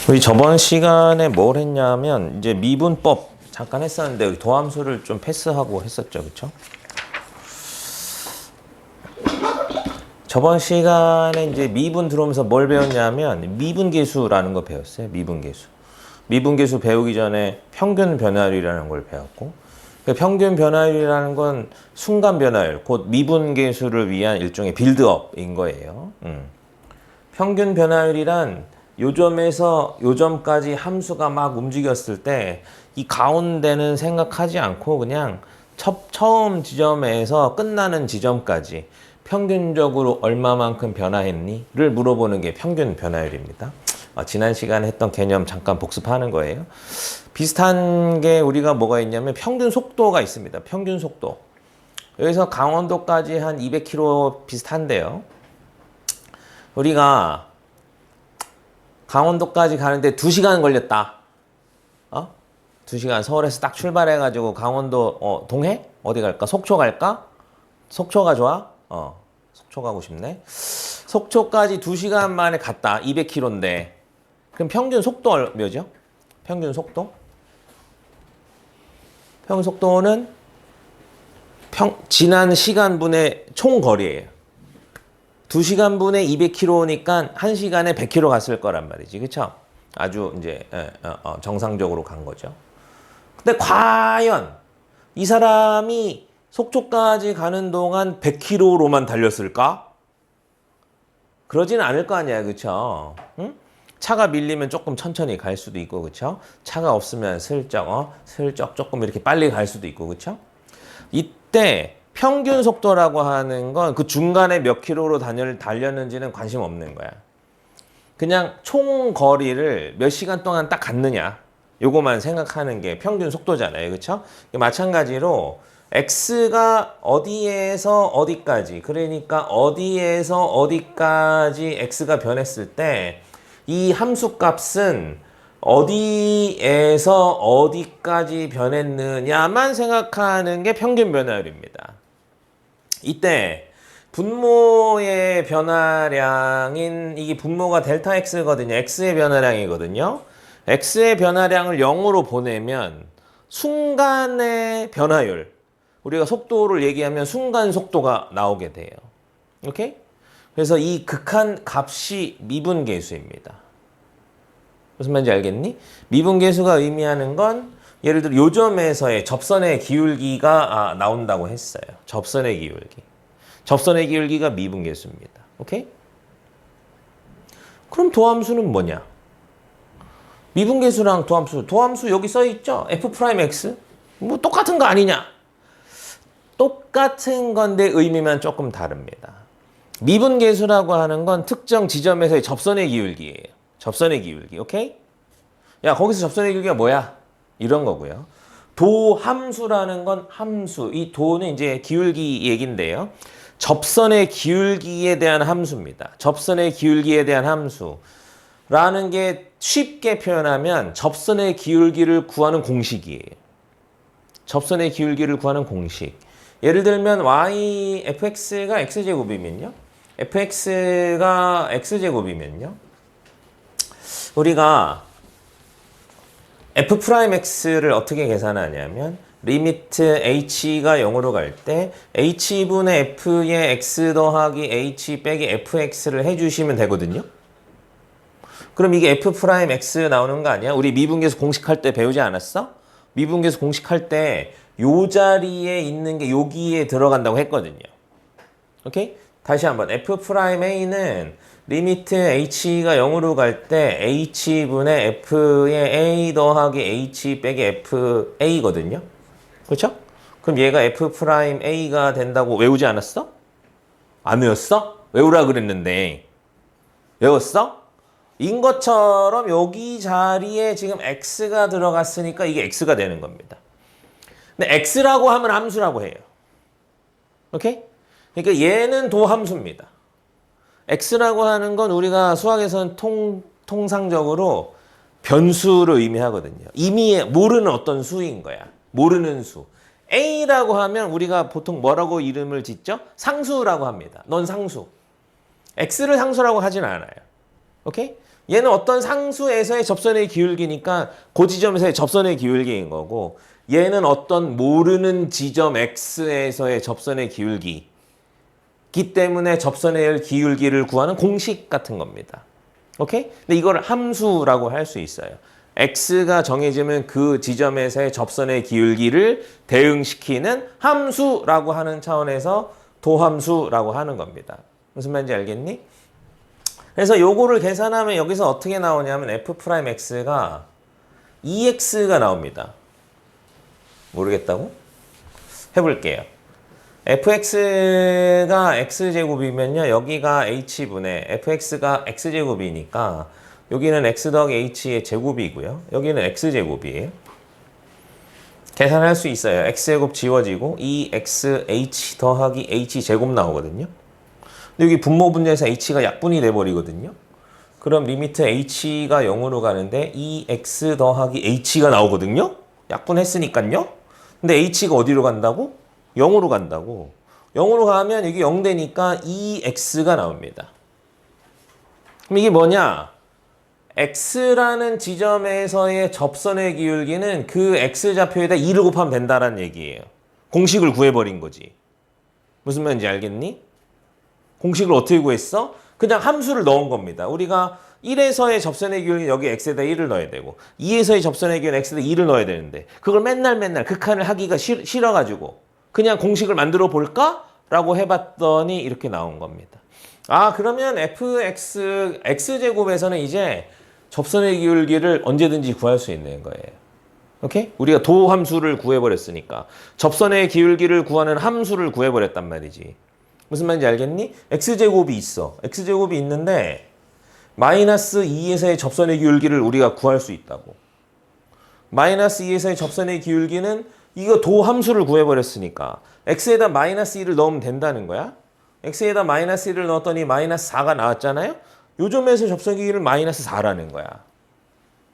우리 저번 시간에 뭘 했냐면 이제 미분법 잠깐 했었는데 우리 도함수를 좀 패스하고 했었죠, 그렇죠? 저번 시간에 이제 미분 들어오면서 뭘 배웠냐면 미분계수라는 거 배웠어요. 미분계수. 미분계수 배우기 전에 평균 변화율이라는 걸 배웠고, 그 평균 변화율이라는 건 순간 변화율, 곧 미분계수를 위한 일종의 빌드업인 거예요. 평균 변화율이란 요점에서 요점까지 함수가 막 움직였을 때 이 가운데는 생각하지 않고 그냥 처음 지점에서 끝나는 지점까지 평균적으로 얼마만큼 변화했니? 를 물어보는 게 평균 변화율입니다. 지난 시간에 했던 개념 잠깐 복습하는 거예요. 비슷한 게 우리가 뭐가 있냐면 평균 속도가 있습니다. 평균 속도. 여기서 강원도까지 한 200km 비슷한데요. 우리가 강원도까지 가는데 2시간 걸렸다. 2시간 서울에서 딱 출발해가지고 강원도 동해? 어디 갈까? 속초 갈까? 속초가 좋아? 속초 가고 싶네. 속초까지 2시간 만에 갔다. 200km인데. 그럼 평균 속도 몇이요? 평균 속도? 평균 속도는 지난 시간분의 총 거리예요. 2시간분의 200km니까 1시간에 100km 갔을 거란 말이지. 그쵸? 아주 이제 정상적으로 간 거죠. 근데 과연 이 사람이 속초까지 가는 동안 100km로만 달렸을까? 그러지는 않을 거 아니야. 그쵸? 응? 차가 밀리면 조금 천천히 갈 수도 있고, 그쵸? 차가 없으면 슬쩍 조금 이렇게 빨리 갈 수도 있고, 그쵸? 이때 평균 속도라고 하는 건 그 중간에 몇 킬로로 달렸는지는 관심 없는 거야. 그냥 총 거리를 몇 시간 동안 딱 갔느냐. 요거만 생각하는 게 평균 속도잖아요. 그쵸? 마찬가지로 x가 어디에서 어디까지, 그러니까 어디에서 어디까지 x가 변했을 때 이 함수 값은 어디에서 어디까지 변했느냐만 생각하는 게 평균 변화율입니다. 이때 분모의 변화량인 이게 분모가 델타 x거든요. x의 변화량이거든요. x의 변화량을 0으로 보내면 순간의 변화율, 우리가 속도를 얘기하면 순간 속도가 나오게 돼요. 오케이? 그래서 이 극한 값이 미분계수입니다. 무슨 말인지 알겠니? 미분계수가 의미하는 건 예를 들어 요점에서의 접선의 기울기가 나온다고 했어요. 접선의 기울기. 접선의 기울기가 미분계수입니다. 오케이? 그럼 도함수는 뭐냐? 미분계수랑 도함수 여기 써있죠? f'x? 뭐 똑같은 거 아니냐? 똑같은 건데 의미만 조금 다릅니다. 미분계수라고 하는 건 특정 지점에서의 접선의 기울기예요. 접선의 기울기, 오케이? 야, 거기서 접선의 기울기가 뭐야? 이런 거고요. 도함수라는 건 함수. 이 도는 이제 기울기 얘긴데요. 접선의 기울기에 대한 함수입니다. 접선의 기울기에 대한 함수라는 게 쉽게 표현하면 접선의 기울기를 구하는 공식이에요. 접선의 기울기를 구하는 공식. 예를 들면 fx가 x제곱이면요. fx가 x제곱이면요. 우리가 f'x를 어떻게 계산하냐면 리미트 h가 0으로 갈 때 h분의 f의 x 더하기 h 빼기 fx를 해주시면 되거든요. 그럼 이게 f'x 나오는 거 아니야? 우리 미분계수 공식할 때 배우지 않았어? 미분계수 공식할 때 요 자리에 있는 게 여기에 들어간다고 했거든요. 오케이? 다시 한번 f'a는 리미트 h가 0으로 갈 때 h분의 f의 a 더하기 h 빼기 fa거든요. 그렇죠? 그럼 얘가 f'a가 된다고 외우지 않았어? 안 외웠어? 외우라 그랬는데 외웠어? 인 것처럼 여기 자리에 지금 x가 들어갔으니까 이게 x가 되는 겁니다. 근데 x라고 하면 함수라고 해요. 오케이? 그러니까 얘는 도함수입니다. x라고 하는 건 우리가 수학에서는 통상적으로 변수를 의미하거든요. 이미 모르는 어떤 수인 거야. 모르는 수. a라고 하면 우리가 보통 뭐라고 이름을 짓죠? 상수라고 합니다. 넌 상수. x를 상수라고 하진 않아요. 오케이? 얘는 어떤 상수에서의 접선의 기울기니까 그 지점에서의 접선의 기울기인 거고 얘는 어떤 모르는 지점 x에서의 접선의 기울기기 때문에 접선의 기울기를 구하는 공식 같은 겁니다. 오케이? 근데 이걸 함수라고 할 수 있어요. x가 정해지면 그 지점에서의 접선의 기울기를 대응시키는 함수라고 하는 차원에서 도함수라고 하는 겁니다. 무슨 말인지 알겠니? 그래서 요거를 계산하면 여기서 어떻게 나오냐면 f'x가 2x가 나옵니다. 모르겠다고? 해볼게요. fx가 x제곱이면요. 여기가 h분의 fx가 x제곱이니까 여기는 x 더하기 h의 제곱이고요. 여기는 x제곱이에요. 계산할 수 있어요. x제곱 지워지고 2xh 더하기 h제곱 나오거든요. 근데 여기 분모 분자에서 h가 약분이 돼버리거든요. 그럼 리미트 h가 0으로 가는데 2x 더하기 h가 나오거든요. 약분했으니까요. 근데 h가 어디로 간다고? 0으로 간다고. 0으로 가면 이게 0 되니까 2x가 나옵니다. 그럼 이게 뭐냐? x라는 지점에서의 접선의 기울기는 그 x좌표에다 2를 곱하면 된다는 얘기예요. 공식을 구해버린 거지. 무슨 말인지 알겠니? 공식을 어떻게 구했어? 그냥 함수를 넣은 겁니다. 우리가 1에서의 접선의 기울기 여기 x에다 1을 넣어야 되고 2에서의 접선의 기울기 x에다 2를 넣어야 되는데 그걸 맨날 극한을 하기가 싫어가지고 그냥 공식을 만들어 볼까? 라고 해봤더니 이렇게 나온 겁니다. 아, 그러면 fx, x제곱에서는 이제 접선의 기울기를 언제든지 구할 수 있는 거예요. 오케이? 우리가 도 함수를 구해버렸으니까 접선의 기울기를 구하는 함수를 구해버렸단 말이지. 무슨 말인지 알겠니? x제곱이 있어. x제곱이 있는데 마이너스 2에서의 접선의 기울기를 우리가 구할 수 있다고. 마이너스 2에서의 접선의 기울기는 이거 도 함수를 구해버렸으니까 x에다 마이너스 1을 넣으면 된다는 거야. x에다 마이너스 1을 넣었더니 마이너스 4가 나왔잖아요. 요 점에서 접선의 기울기를 마이너스 4라는 거야.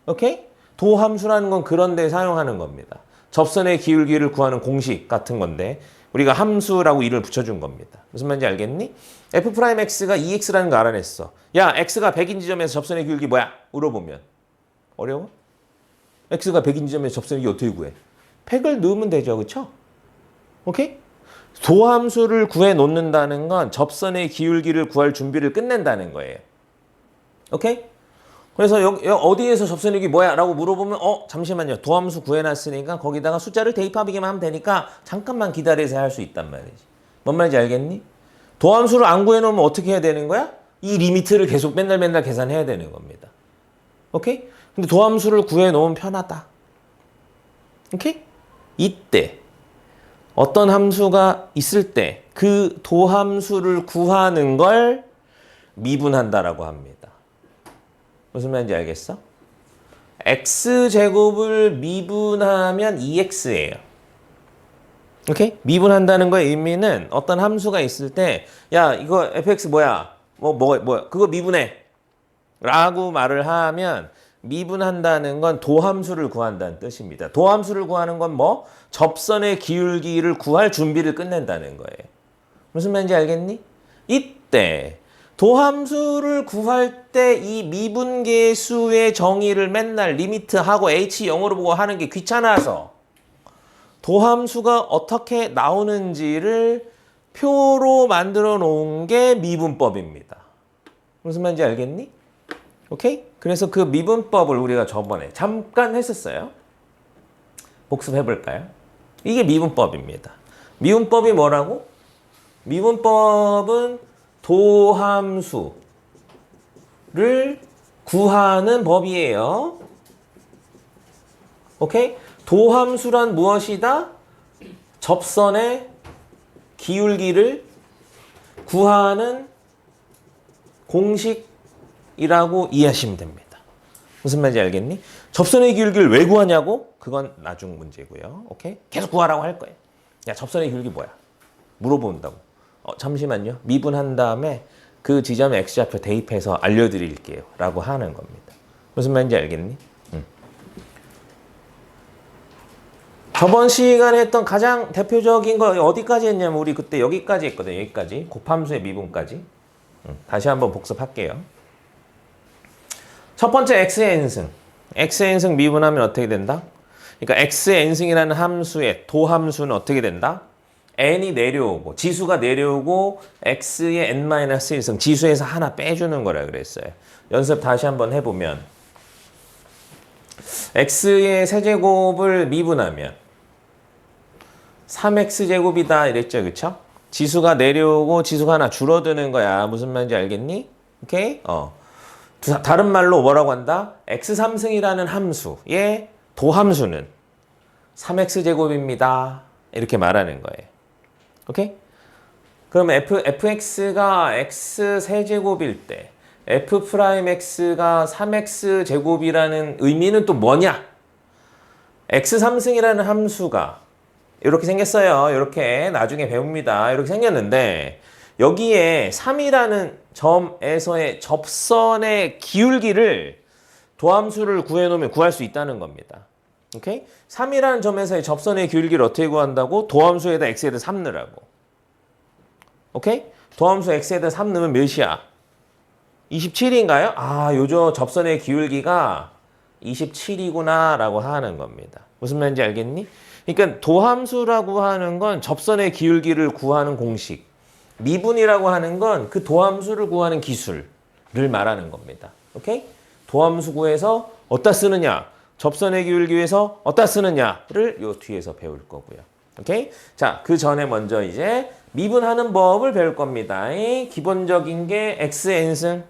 오케이? 도 함수라는 건 그런 데 사용하는 겁니다. 접선의 기울기를 구하는 공식 같은 건데 우리가 함수라고 1을 붙여준 겁니다. 무슨 말인지 알겠니? f'x가 2x라는 거 알아냈어. 야, x가 100인 지점에서 접선의 기울기 뭐야? 물어보면. 어려워? x가 100인 지점에서 접선의 기울기 어떻게 구해? 100을 넣으면 되죠. 그쵸? 오케이? 도함수를 구해 놓는다는 건 접선의 기울기를 구할 준비를 끝낸다는 거예요. 오케이? 그래서 여기 어디에서 접선의 기울기 뭐야? 라고 물어보면 잠시만요. 도함수 구해놨으니까 거기다가 숫자를 대입하기만 하면 되니까 잠깐만 기다려서 할 수 있단 말이지. 뭔 말인지 알겠니? 도함수를 안 구해놓으면 어떻게 해야 되는 거야? 이 리미트를 계속 맨날 계산해야 되는 겁니다. 오케이? 근데 도함수를 구해놓으면 편하다. 오케이? 이때 어떤 함수가 있을 때 그 도함수를 구하는 걸 미분한다라고 합니다. 무슨 말인지 알겠어? x제곱을 미분하면 2x예요. 오케이? 미분한다는 거의 의미는 어떤 함수가 있을 때 야, 이거 fx 뭐야? 뭐야? 그거 미분해. 라고 말을 하면 미분한다는 건 도함수를 구한다는 뜻입니다. 도함수를 구하는 건 뭐? 접선의 기울기를 구할 준비를 끝낸다는 거예요. 무슨 말인지 알겠니? 이때 도함수를 구할 때 이 미분계수의 정의를 맨날 리미트하고 h 0으로 보고 하는 게 귀찮아서 도함수가 어떻게 나오는지를 표로 만들어 놓은 게 미분법입니다. 무슨 말인지 알겠니? 오케이? 그래서 그 미분법을 우리가 저번에 잠깐 했었어요. 복습해 볼까요? 이게 미분법입니다. 미분법이 뭐라고? 미분법은 도함수를 구하는 법이에요. 오케이? 도함수란 무엇이다? 접선의 기울기를 구하는 공식이라고 이해하시면 됩니다. 무슨 말인지 알겠니? 접선의 기울기를 왜 구하냐고? 그건 나중 문제고요. 오케이? 계속 구하라고 할 거예요. 야, 접선의 기울기 뭐야? 물어본다고. 잠시만요. 미분한 다음에 그 지점에 x좌표 대입해서 알려드릴게요. 라고 하는 겁니다. 무슨 말인지 알겠니? 저번 시간에 했던 가장 대표적인 거 어디까지 했냐면 우리 그때 여기까지 했거든요. 여기까지. 곱함수의 미분까지. 다시 한번 복습할게요. 첫 번째 x의 n승. x의 n승 미분하면 어떻게 된다? 그러니까 x의 n승이라는 함수의 도함수는 어떻게 된다? n이 내려오고 지수가 내려오고 x의 n-1승 지수에서 하나 빼주는 거라 그랬어요. 연습 다시 한번 해보면 x의 세제곱을 미분하면 3x제곱이다 이랬죠. 그쵸? 지수가 내려오고 지수가 하나 줄어드는 거야. 무슨 말인지 알겠니? 오케이? 다른 말로 뭐라고 한다? x3승이라는 함수의 도함수는 3x제곱입니다. 이렇게 말하는 거예요. 오케이? 그러면 fx가 x세제곱일 때 f'x가 3x제곱이라는 의미는 또 뭐냐? x3승이라는 함수가 이렇게 생겼어요. 이렇게 나중에 배웁니다. 이렇게 생겼는데 여기에 3이라는 점에서의 접선의 기울기를 도함수를 구해놓으면 구할 수 있다는 겁니다. 오케이? 3이라는 점에서의 접선의 기울기를 어떻게 구한다고? 도함수에다 x에다 3 넣으라고. 오케이? 도함수 x에다 3 넣으면 몇이야? 27인가요? 아, 요저 접선의 기울기가 27이구나 라고 하는 겁니다. 무슨 말인지 알겠니? 그러니까 도함수라고 하는 건 접선의 기울기를 구하는 공식, 미분이라고 하는 건 그 도함수를 구하는 기술을 말하는 겁니다. 오케이? 도함수 구해서 어디다 쓰느냐? 접선의 기울기 위해서 어디다 쓰느냐를 요 뒤에서 배울 거고요. 오케이? 자, 그 전에 먼저 이제 미분하는 법을 배울 겁니다. 기본적인 게 x의 n승.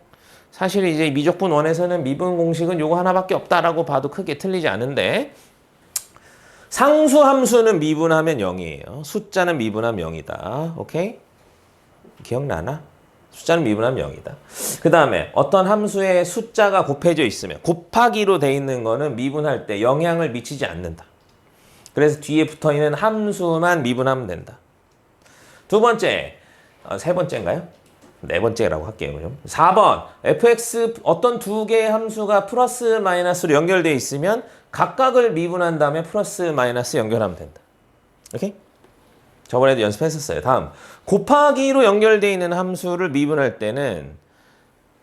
사실 이제 미적분 1에서는 미분 공식은 요거 하나밖에 없다라고 봐도 크게 틀리지 않은데 상수 함수는 미분하면 0이에요. 숫자는 미분하면 0이다. 오케이? 기억나나? 숫자는 미분하면 0이다. 그 다음에 어떤 함수에 숫자가 곱해져 있으면 곱하기로 돼 있는 거는 미분할 때 영향을 미치지 않는다. 그래서 뒤에 붙어있는 함수만 미분하면 된다. 두 번째, 세 번째인가요? 네 번째라고 할게요. 그럼 4번 fx 어떤 두 개의 함수가 플러스 마이너스로 연결되어 있으면 각각을 미분한 다음에 플러스 마이너스 연결하면 된다. 오케이? 저번에도 연습했었어요. 다음 곱하기로 연결되어 있는 함수를 미분할 때는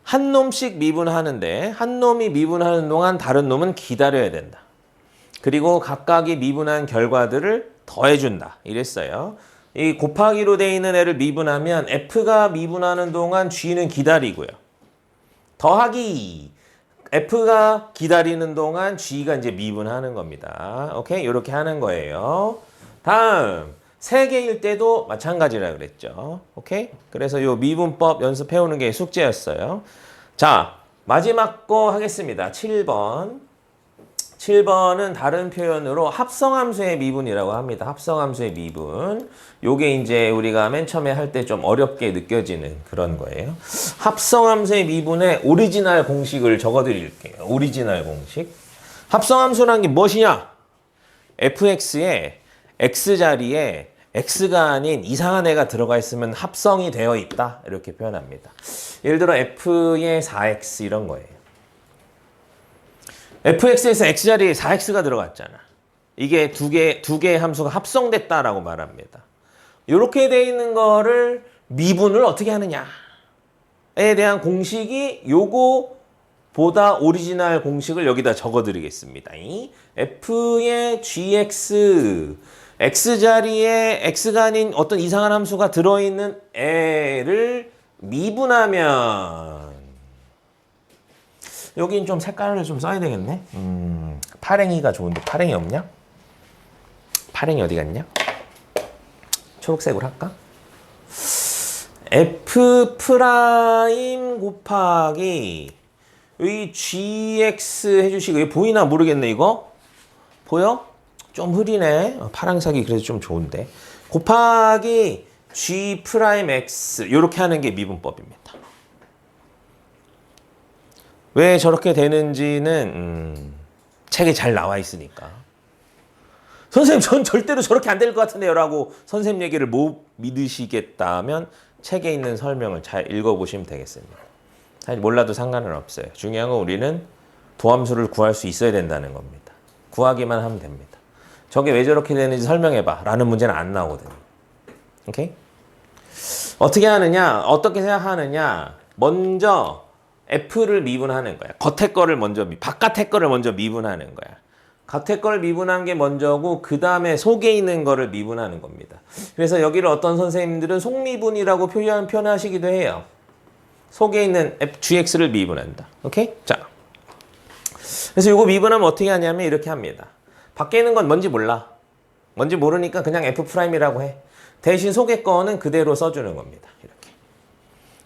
한 놈씩 미분하는데 한 놈이 미분하는 동안 다른 놈은 기다려야 된다. 그리고 각각이 미분한 결과들을 더해준다. 이랬어요. 이 곱하기로 되어 있는 애를 미분하면 f가 미분하는 동안 g는 기다리고요. 더하기 f가 기다리는 동안 g가 이제 미분하는 겁니다. 오케이? 이렇게 하는 거예요. 다음 3개일 때도 마찬가지라 그랬죠. 오케이? 그래서 요 미분법 연습해오는 게 숙제였어요. 자, 마지막 거 하겠습니다. 7번. 7번은 다른 표현으로 합성함수의 미분이라고 합니다. 합성함수의 미분. 요게 이제 우리가 맨 처음에 할 때 좀 어렵게 느껴지는 그런 거예요. 합성함수의 미분의 오리지널 공식을 적어드릴게요. 오리지널 공식. 합성함수라는 게 무엇이냐? fx에 x자리에 x가 아닌 이상한 애가 들어가 있으면 합성이 되어 있다. 이렇게 표현합니다. 예를 들어 f의 4x 이런 거예요. fx에서 x자리에 4x가 들어갔잖아. 이게 두 개의 함수가 합성됐다라고 말합니다. 이렇게 돼 있는 거를 미분을 어떻게 하느냐에 대한 공식이 요거보다 오리지널 공식을 여기다 적어드리겠습니다. f의 gx x자리에 x가 아닌 어떤 이상한 함수가 들어있는 애를 미분하면 여긴 좀 색깔을 좀 써야 되겠네. 파랭이가 좋은데 파랭이 없냐? 파랭이 어디 갔냐? 초록색으로 할까? f 프라임 곱하기 이 gx 해주시고 이거 보이나 모르겠네. 이거 보여? 좀 흐리네. 파란색이 그래도 좀 좋은데 곱하기 g 프라임 x 이렇게 하는 게 미분법입니다. 왜 저렇게 되는지는 책에 잘 나와 있으니까. 선생님 전 절대로 저렇게 안 될 것 같은데요 라고 선생님 얘기를 못 믿으시겠다면 책에 있는 설명을 잘 읽어보시면 되겠습니다. 사실 몰라도 상관은 없어요. 중요한 건 우리는 도함수를 구할 수 있어야 된다는 겁니다. 구하기만 하면 됩니다. 저게 왜 저렇게 되는지 설명해봐 라는 문제는 안 나오거든요. 오케이? 어떻게 하느냐? 어떻게 생각하느냐? 먼저 f를 미분하는 거야. 겉에 거를 먼저 바깥의 거를 먼저 미분하는 거야. 겉에 걸 미분한 게 먼저고 그 다음에 속에 있는 거를 미분하는 겁니다. 그래서 여기를 어떤 선생님들은 속미분이라고 표현하시기도 해요. 속에 있는 gx를 미분한다. 오케이? 자, 그래서 이거 미분하면 어떻게 하냐면 이렇게 합니다. 밖에 있는 건 뭔지 몰라. 뭔지 모르니까 그냥 f'이라고 해. 대신 속에 거는 그대로 써주는 겁니다. 이렇게.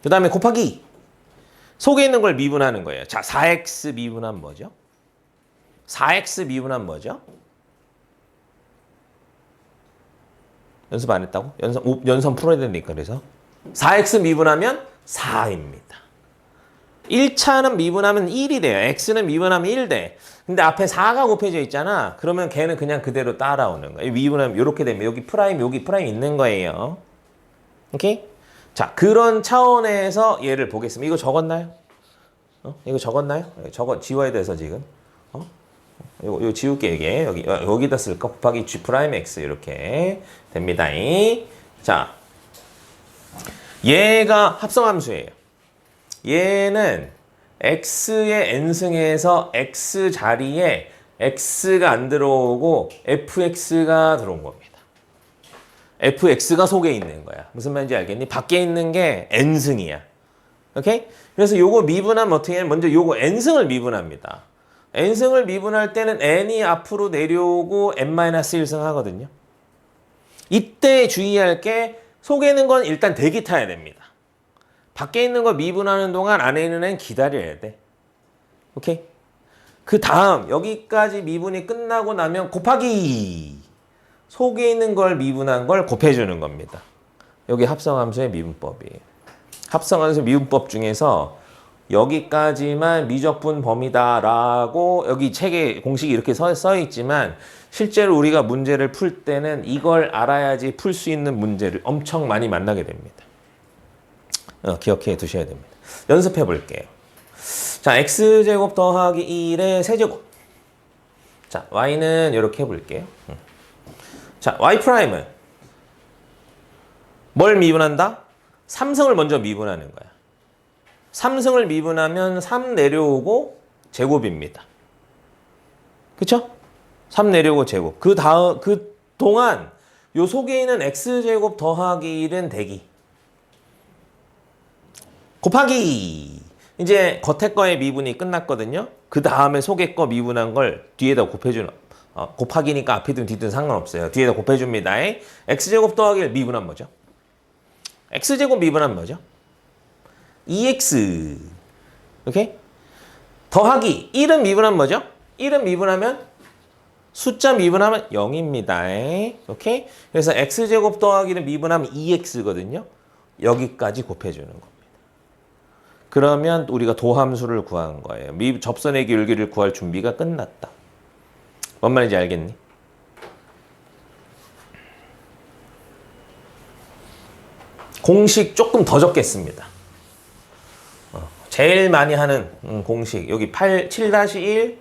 그 다음에 곱하기. 속에 있는 걸 미분하는 거예요. 자, 4x 미분하면 뭐죠? 4x 미분하면 뭐죠? 연습 안 했다고? 연선 풀어야 되니까 그래서 4x 미분하면 4입니다. 1차는 미분하면 1이 돼요. x는 미분하면 1 돼. 근데 앞에 4가 곱해져 있잖아. 그러면 걔는 그냥 그대로 따라오는 거예요. 미분하면 이렇게 되면 여기 프라임 있는 거예요. 오케이? 자, 그런 차원에서 얘를 보겠습니다. 이거 적었나요? 이거 적었나요? 지워야 돼서 지금. 이거 지울게 이게 여기다 쓸까? 곱하기 g 프라임 x 이렇게 됩니다. 자, 얘가 합성함수예요. 얘는 x의 n승에서 x 자리에 x가 안 들어오고 fx가 들어온 겁니다. fx가 속에 있는 거야. 무슨 말인지 알겠니? 밖에 있는 게 n승이야. 오케이? 그래서 요거 미분하면 어떻게 해? 먼저 요거 n승을 미분합니다. n승을 미분할 때는 n이 앞으로 내려오고 n-1승 하거든요. 이때 주의할 게 속에 있는 건 일단 대기 타야 됩니다. 밖에 있는 거 미분하는 동안 안에 있는 애는 기다려야 돼. 오케이? 그 다음 여기까지 미분이 끝나고 나면 곱하기 속에 있는 걸 미분한 걸 곱해주는 겁니다. 여기 합성함수의 미분법이에요. 합성함수 미분법 중에서 여기까지만 미적분 범위다라고 여기 책에 공식이 이렇게 써 있지만 실제로 우리가 문제를 풀 때는 이걸 알아야지 풀 수 있는 문제를 엄청 많이 만나게 됩니다. 기억해 두셔야 됩니다. 연습해 볼게요. 자, x제곱 더하기 1의 세제곱. 자, y는 이렇게 해볼게요. 자, y''은 뭘 미분한다? 3승을 먼저 미분하는 거야. 3승을 미분하면 3 내려오고 제곱입니다. 그쵸? 3 내려오고 제곱. 그 동안 요 속에 있는 x제곱 더하기 1은 대기. 곱하기. 이제 겉에 거의 미분이 끝났거든요. 그 다음에 속에 거 미분한 걸 뒤에다 곱해주는 곱하기니까 앞이든 뒤든 상관없어요. 뒤에다 곱해줍니다. x제곱 더하기 1 미분한 뭐죠? x제곱 미분한 뭐죠? 2x. 오케이? 더하기 1은 미분하면 뭐죠? 1은 미분하면 숫자 미분하면 0입니다. 오케이? 그래서 x제곱 더하기를 미분하면 2x거든요. 여기까지 곱해주는 겁니다. 그러면 우리가 도함수를 구한 거예요. 접선의 기울기를 구할 준비가 끝났다. 뭔 말인지 알겠니? 공식 조금 더 적겠습니다. 제일 많이 하는 공식 여기 7-1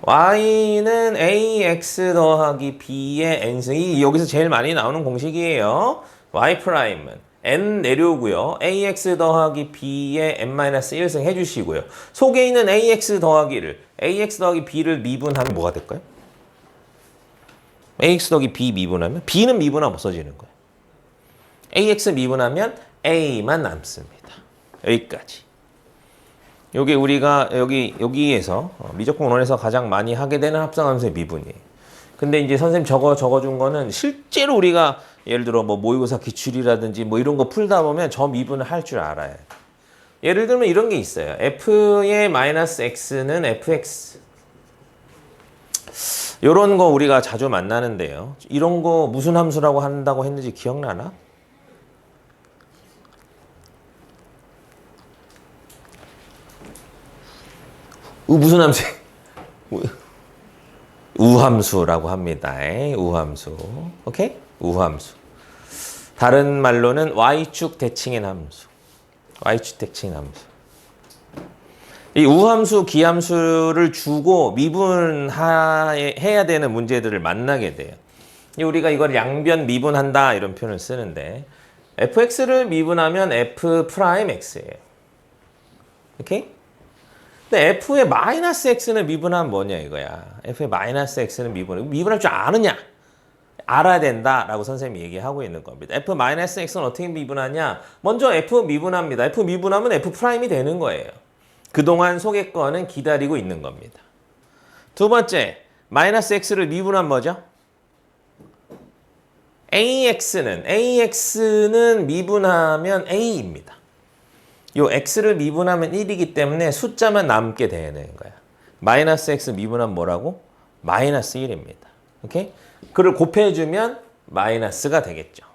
y는 ax 더하기 b의 n승이 여기서 제일 많이 나오는 공식이에요. y''은 n 내려오고요. ax 더하기 b의 n-1승 해주시고요. 속에 있는 ax 더하기를 ax 더하기 b를 미분하면 뭐가 될까요? ax 더하기 b 미분하면 b는 미분하면 없어지는 거예요. ax 미분하면 a만 남습니다. 여기까지. 요게 우리가 여기에서 미적분원에서 가장 많이 하게 되는 합성함수의 미분이에요. 근데 이제 선생님 적어준 거는 실제로 우리가 예를 들어 뭐 모의고사 기출이라든지 뭐 이런 거 풀다 보면 저 미분을 할 줄 알아야 돼. 예를 들면 이런 게 있어요. f의 마이너스 x는 fx. 이런 거 우리가 자주 만나는데요. 이런 거 무슨 함수라고 한다고 했는지 기억나나? 무슨 함수? 우함수라고 합니다. 우함수. 오케이? 우함수. 다른 말로는 y축 대칭인 함수. y축 대칭인 함수. 이 우함수, 기함수를 주고 미분해야 되는 문제들을 만나게 돼요. 우리가 이걸 양변 미분한다 이런 표현을 쓰는데 fx를 미분하면 f'x예요. 오케이? 근데 f의 마이너스 x는 미분하면 뭐냐 이거야. f의 마이너스 x는 미분할 줄 아느냐? 알아야 된다라고 선생님이 얘기하고 있는 겁니다. f 마이너스 x는 어떻게 미분하냐? 먼저 f 미분합니다. f 미분하면 f 프라임이 되는 거예요. 그동안 소개권은 기다리고 있는 겁니다. 두 번째, 마이너스 x를 미분하면 뭐죠? ax는 미분하면 a입니다. 요 x를 미분하면 1이기 때문에 숫자만 남게 되는 거야. 마이너스 x 미분하면 뭐라고? 마이너스 1입니다. 오케이? 그를 곱해주면 마이너스가 되겠죠.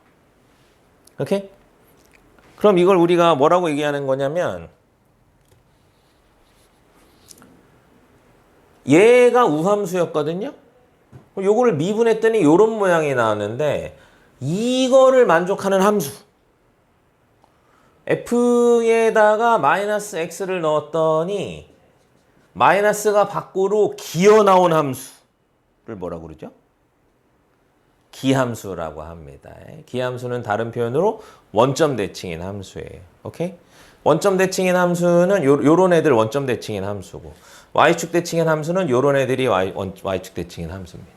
오케이? 그럼 이걸 우리가 뭐라고 얘기하는 거냐면 얘가 우함수였거든요. 요거를 미분했더니 요런 모양이 나왔는데 이거를 만족하는 함수 f에다가 마이너스 x를 넣었더니 마이너스가 밖으로 기어 나온 함수를 뭐라고 그러죠? 기함수라고 합니다. 기함수는 다른 표현으로 원점 대칭인 함수예요. 오케이? 원점 대칭인 함수는 요런 애들 원점 대칭인 함수고 y축 대칭인 함수는 요런 애들이 y축 대칭인 함수입니다.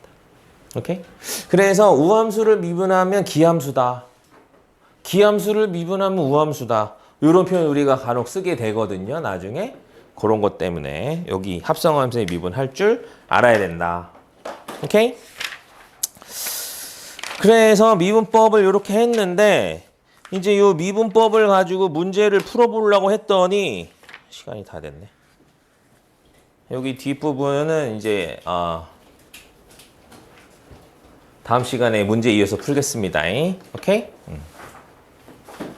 오케이? 그래서 우함수를 미분하면 기함수다. 기함수를 미분하면 우함수다. 이런 표현 우리가 간혹 쓰게 되거든요. 나중에 그런 것 때문에 여기 합성함수의 미분할 줄 알아야 된다. 오케이? 그래서 미분법을 이렇게 했는데 이제 이 미분법을 가지고 문제를 풀어보려고 했더니 시간이 다 됐네. 여기 뒷부분은 이제 다음 시간에 문제 이어서 풀겠습니다. 오케이?